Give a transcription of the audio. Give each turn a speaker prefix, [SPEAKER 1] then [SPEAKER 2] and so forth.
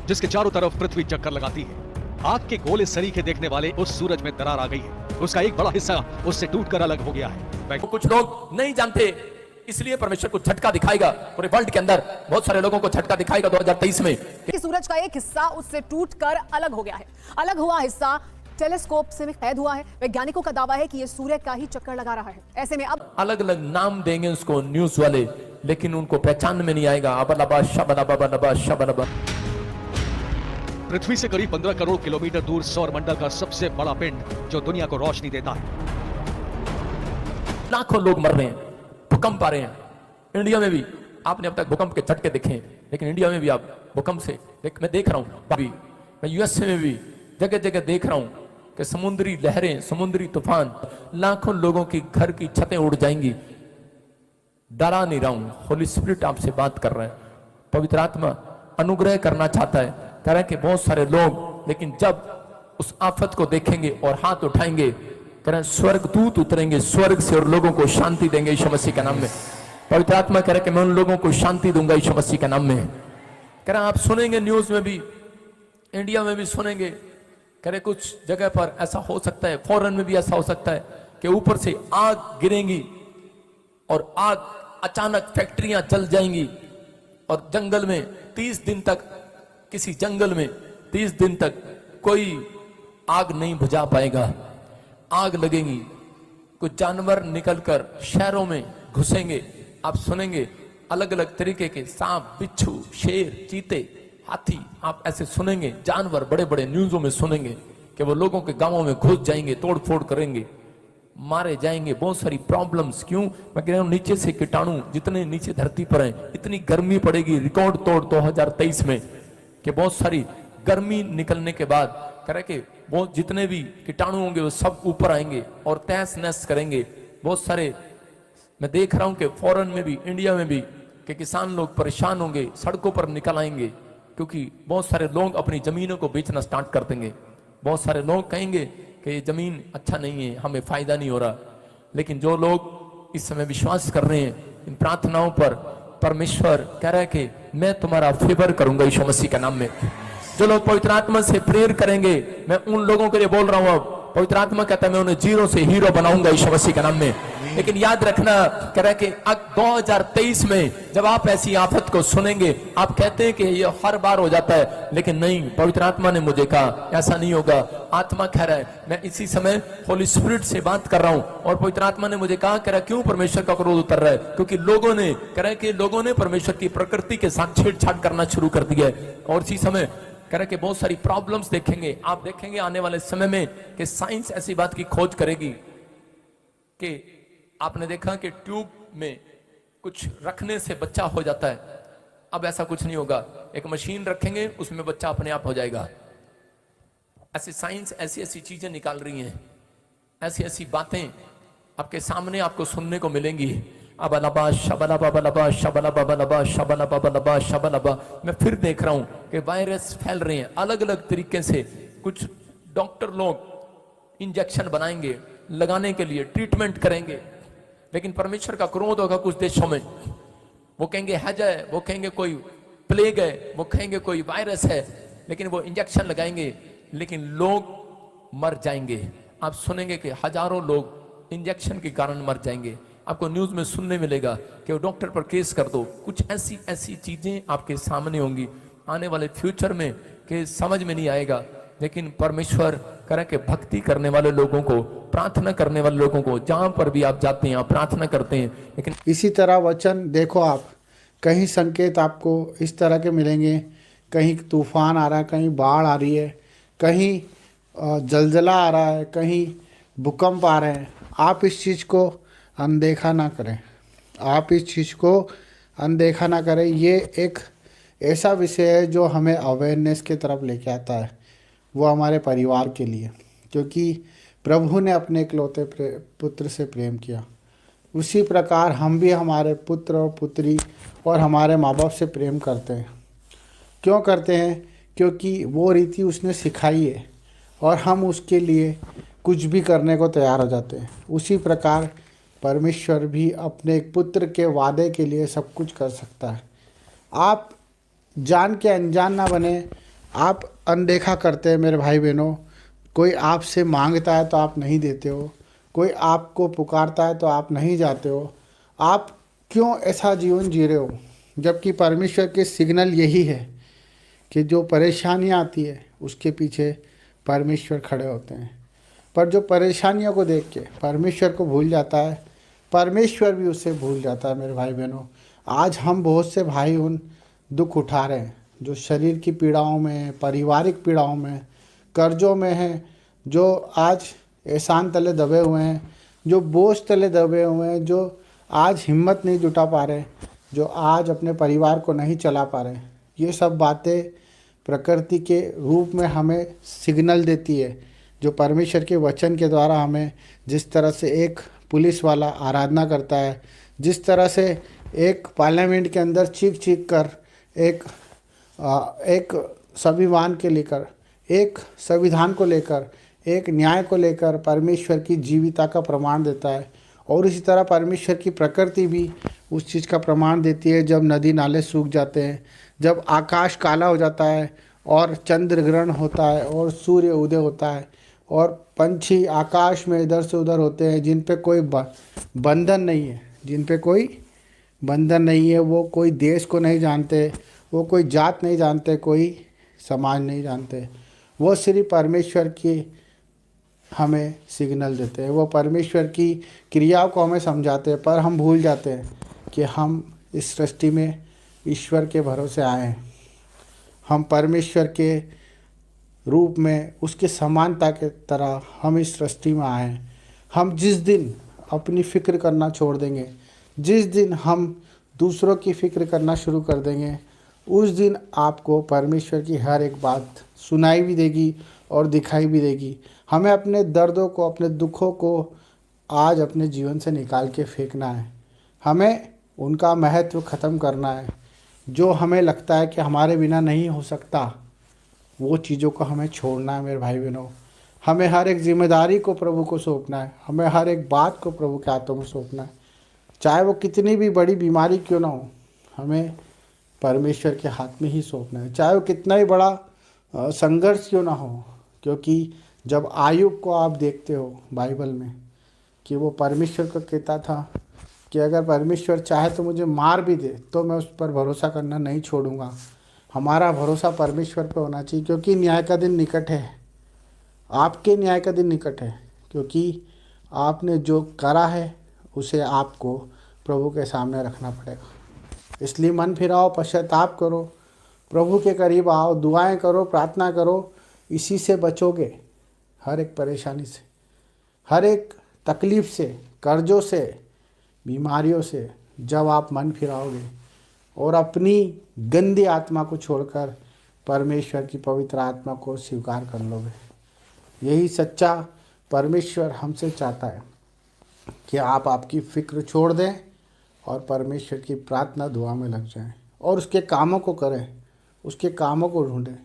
[SPEAKER 1] जिसके चारों तरफ पृथ्वी चक्कर लगाती है। आग के गोले सरीखे देखने वाले उस सूरज में दरार आ गई है। उसका एक बड़ा हिस्सा उससे टूटकर अलग हो गया है।
[SPEAKER 2] कुछ लोग नहीं जानते, इसलिए परमेश्वर को झटका दिखाएगा। पूरे वर्ल्ड के अंदर बहुत सारे लोगों को झटका दिखाएगा 2023 में
[SPEAKER 3] कि सूरज का एक हिस्सा उससे टूटकर अलग हो गया है। अलग हुआ हिस्सा टेलीस्कोप से कैद हुआ है। वैज्ञानिकों का दावा है कि यह सूर्य का ही चक्कर लगा रहा है। ऐसे में अब
[SPEAKER 2] अलग अलग नाम देंगे उसको न्यूज वाले, लेकिन उनको पहचान में नहीं आएगा। अबलबा शबलबा शबलबा।
[SPEAKER 1] पृथ्वी से करीब 15 करोड़ किलोमीटर दूर सौर मंडल का सबसे बड़ा पिंड जो दुनिया को रोशनी देता है।
[SPEAKER 2] लाखों लोग मर रहे हैं, भूकंप आ रहे हैं। इंडिया में भी आपने अब तक भूकंप के झटके देखे हैं, लेकिन इंडिया में भी आप भूकंप से मैं देख रहा हूं। अभी मैं यूएसए में भी जगह जगह देख रहा हूं कि समुद्री लहरें, समुद्री तूफान, लाखों लोगों की घर की छतें उड़ जाएंगी। डरा नहीं रहा हूं, होली स्पिरिट आपसे बात कर रहे हैं। पवित्र आत्मा अनुग्रह करना चाहता है। कह रहे हैं कि बहुत सारे लोग, लेकिन जब उस आफत को देखेंगे और हाथ उठाएंगे, कह रहे हैं स्वर्गदूत उतरेंगे स्वर्ग से और लोगों को शांति देंगे यीशु मसीह के नाम में। पवित्र आत्मा कह रहे कि मैं उन लोगों को शांति दूंगा यीशु मसीह के नाम में। कह रहे आप सुनेंगे न्यूज में भी, इंडिया में भी सुनेंगे। कह रहे कुछ जगह पर ऐसा हो सकता है, फॉरेन में भी ऐसा हो सकता है कि ऊपर से आग गिरेंगी और आग अचानक फैक्ट्रियां जल जाएंगी और जंगल में 30 दिन तक, किसी जंगल में 30 दिन तक कोई आग नहीं बुझा पाएगा। आग लगेगी, कुछ जानवर निकलकर शहरों में घुसेंगे। आप सुनेंगे अलग अलग तरीके के सांप, बिच्छू, शेर, चीते, हाथी, आप ऐसे सुनेंगे। जानवर बड़े बड़े न्यूज़ों में सुनेंगे कि वो लोगों के गांवों में घुस जाएंगे, तोड़ फोड़ करेंगे, मारे जाएंगे। बहुत सारी प्रॉब्लम्स। क्यों? मैं कह रहा हूं नीचे से कीटाणु जितने नीचे धरती पर हैं, इतनी गर्मी पड़ेगी रिकॉर्ड तोड़ 2023 में कि बहुत सारी गर्मी निकलने के बाद कह रहे कि वो जितने भी कीटाणु होंगे वो सब ऊपर आएंगे और तहस नहस करेंगे। बहुत सारे मैं देख रहा हूं कि फॉरेन में भी, इंडिया में भी, कि किसान लोग परेशान होंगे, सड़कों पर निकल आएंगे, क्योंकि बहुत सारे लोग अपनी जमीनों को बेचना स्टार्ट कर देंगे। बहुत सारे लोग कहेंगे कि ये जमीन अच्छा नहीं है, हमें फायदा नहीं हो रहा। लेकिन जो लोग इस समय विश्वास कर रहे हैं इन प्रार्थनाओं पर, परमेश्वर कह रहा है कि मैं तुम्हारा फेवर करूंगा यीशु मसीह के नाम में। जो लोग पवित्र आत्मा से प्रेयर करेंगे, मैं उन लोगों के लिए बोल रहा हूं। अब पवित्र आत्मा कहता है मैं उन्हें जीरो से हीरो बनाऊंगा यीशु मसीह के नाम में। लेकिन याद रखना, कह रहा है कि 2023 में जब आप ऐसी आफत को सुनेंगे, आप कहते हैं कि ये हर बार हो जाता है, लेकिन नहीं, पवित्र आत्मा ने मुझे कहा ऐसा नहीं होगा। आत्मा कह रहा है, मैं इसी समय होली स्पिरिट से बात कर रहा हूं और पवित्र आत्मा ने मुझे कहा, कह रहा क्यों परमेश्वर का क्रोध उतर रहा है? क्योंकि लोगों ने, कह रहा है कि लोगों ने परमेश्वर की प्रकृति के साथ छेड़छाड़ करना शुरू कर दिया है। और इसी समय कह रहे कि बहुत सारी प्रॉब्लम्स देखेंगे। आप देखेंगे आने वाले समय में कि साइंस ऐसी बात की खोज करेगी कि आपने देखा कि ट्यूब में कुछ रखने से बच्चा हो जाता है। अब ऐसा कुछ नहीं होगा, एक मशीन रखेंगे उसमें बच्चा अपने आप हो जाएगा। ऐसी साइंस ऐसी ऐसी चीजें निकाल रही हैं, ऐसी ऐसी बातें आपके सामने आपको सुनने को मिलेंगी। अबलबा शबलबा बलबा शबलबा बलबा शबलबा बलबा शबलबा। मैं फिर देख रहा हूं कि वायरस फैल रहे हैं अलग अलग तरीके से। कुछ डॉक्टर लोग इंजेक्शन बनाएंगे लगाने के लिए, ट्रीटमेंट करेंगे, लेकिन परमेश्वर का क्रोध होगा कुछ देशों में। वो कहेंगे हैज है, वो कहेंगे कोई प्लेग है, वो कहेंगे कोई वायरस है, लेकिन वो इंजेक्शन लगाएंगे, लेकिन लोग मर जाएंगे। आप सुनेंगे कि हजारों लोग इंजेक्शन के कारण मर जाएंगे। आपको न्यूज में सुनने मिलेगा कि वो डॉक्टर पर केस कर दो। कुछ ऐसी ऐसी चीजें आपके सामने होंगी आने वाले फ्यूचर में कि समझ में नहीं आएगा। लेकिन परमेश्वर करे कि भक्ति करने वाले लोगों को, प्रार्थना करने वाले लोगों को, जहां पर भी आप जाते हैं आप प्रार्थना करते हैं। लेकिन
[SPEAKER 4] इसी तरह वचन देखो, आप कहीं संकेत आपको इस तरह के मिलेंगे, कहीं तूफान आ रहा है, कहीं बाढ़ आ रही है, कहीं जलजला आ रहा है, कहीं भूकंप आ रहे हैं। आप इस चीज़ को अनदेखा ना करें, आप इस चीज़ को अनदेखा ना करें। ये एक ऐसा विषय है जो हमें अवेयरनेस की तरफ लेके आता है, वो हमारे परिवार के लिए, क्योंकि प्रभु ने अपने इकलौते पुत्र से प्रेम किया। उसी प्रकार हम भी हमारे पुत्र और पुत्री और हमारे माँ बाप से प्रेम करते हैं। क्यों करते हैं? क्योंकि वो रीति उसने सिखाई है और हम उसके लिए कुछ भी करने को तैयार हो जाते हैं। उसी प्रकार परमेश्वर भी अपने एक पुत्र के वादे के लिए सब कुछ कर सकता है। आप जान के अनजान ना बने, आप अनदेखा करते हैं मेरे भाई बहनों। कोई आपसे मांगता है तो आप नहीं देते हो, कोई आपको पुकारता है तो आप नहीं जाते हो। आप क्यों ऐसा जीवन जी रहे हो? जबकि परमेश्वर के सिग्नल यही है कि जो परेशानियाँ आती है उसके पीछे परमेश्वर खड़े होते हैं। पर जो परेशानियों को देख के परमेश्वर को भूल जाता है, परमेश्वर भी उससे भूल जाता है मेरे भाई बहनों। आज हम बहुत से भाई उन दुख उठा रहे हैं जो शरीर की पीड़ाओं में, पारिवारिक पीड़ाओं में, कर्जों में हैं, जो आज एहसान तले दबे हुए हैं, जो बोझ तले दबे हुए हैं, जो आज हिम्मत नहीं जुटा पा रहे, जो आज अपने परिवार को नहीं चला पा रहे। ये सब बातें प्रकृति के रूप में हमें सिग्नल देती है, जो परमेश्वर के वचन के द्वारा हमें, जिस तरह से एक पुलिस वाला आराधना करता है, जिस तरह से एक पार्लियामेंट के अंदर चीख चीख कर एक संविधान के लेकर, एक संविधान को लेकर, एक न्याय को लेकर परमेश्वर की जीविता का प्रमाण देता है। और इसी तरह परमेश्वर की प्रकृति भी उस चीज़ का प्रमाण देती है। जब नदी नाले सूख जाते हैं, जब आकाश काला हो जाता है और चंद्र ग्रहण होता है और सूर्य उदय होता है और पंछी आकाश में इधर से उधर होते हैं, जिन पे कोई बंधन नहीं है, जिन पे कोई बंधन नहीं है, वो कोई देश को नहीं जानते, वो कोई जात नहीं जानते, कोई समाज नहीं जानते, वो सिर्फ परमेश्वर की हमें सिग्नल देते हैं, वो परमेश्वर की क्रियाओं को हमें समझाते हैं। पर हम भूल जाते हैं कि हम इस सृष्टि में ईश्वर के भरोसे आए हैं। हम परमेश्वर के रूप में, उसके समानता के तरह हम इस सृष्टि में आए हैं। हम जिस दिन अपनी फ़िक्र करना छोड़ देंगे, जिस दिन हम दूसरों की फ़िक्र करना शुरू कर देंगे, उस दिन आपको परमेश्वर की हर एक बात सुनाई भी देगी और दिखाई भी देगी। हमें अपने दर्दों को, अपने दुखों को आज अपने जीवन से निकाल के फेंकना है। हमें उनका महत्व ख़त्म करना है। जो हमें लगता है कि हमारे बिना नहीं हो सकता, वो चीज़ों को हमें छोड़ना है मेरे भाई बहनों। हमें हर एक जिम्मेदारी को प्रभु को सौंपना है। हमें हर एक बात को प्रभु के हाथों में सौंपना है, चाहे वो कितनी भी बड़ी बीमारी क्यों ना हो, हमें परमेश्वर के हाथ में ही सौंपना है। चाहे वो कितना ही बड़ा संघर्ष क्यों ना हो, क्योंकि जब आयुब को आप देखते हो बाइबल में कि वो परमेश्वर को कहता था कि अगर परमेश्वर चाहे तो मुझे मार भी दे तो मैं उस पर भरोसा करना नहीं छोड़ूंगा। हमारा भरोसा परमेश्वर पर होना चाहिए, क्योंकि न्याय का दिन निकट है। आपके न्याय का दिन निकट है, क्योंकि आपने जो करा है उसे आपको प्रभु के सामने रखना पड़ेगा। इसलिए मन फिराओ, पश्चाताप करो, प्रभु के करीब आओ, दुआएं करो, प्रार्थना करो। इसी से बचोगे, हर एक परेशानी से, हर एक तकलीफ़ से, कर्जों से, बीमारियों से। जब आप मन फिराओगे और अपनी गंदी आत्मा को छोड़कर परमेश्वर की पवित्र आत्मा को स्वीकार कर लोगे, यही सच्चा परमेश्वर हमसे चाहता है कि आप आपकी फ़िक्र छोड़ दें और परमेश्वर की प्रार्थना दुआ में लग जाएं और उसके कामों को करें, उसके कामों को ढूंढें।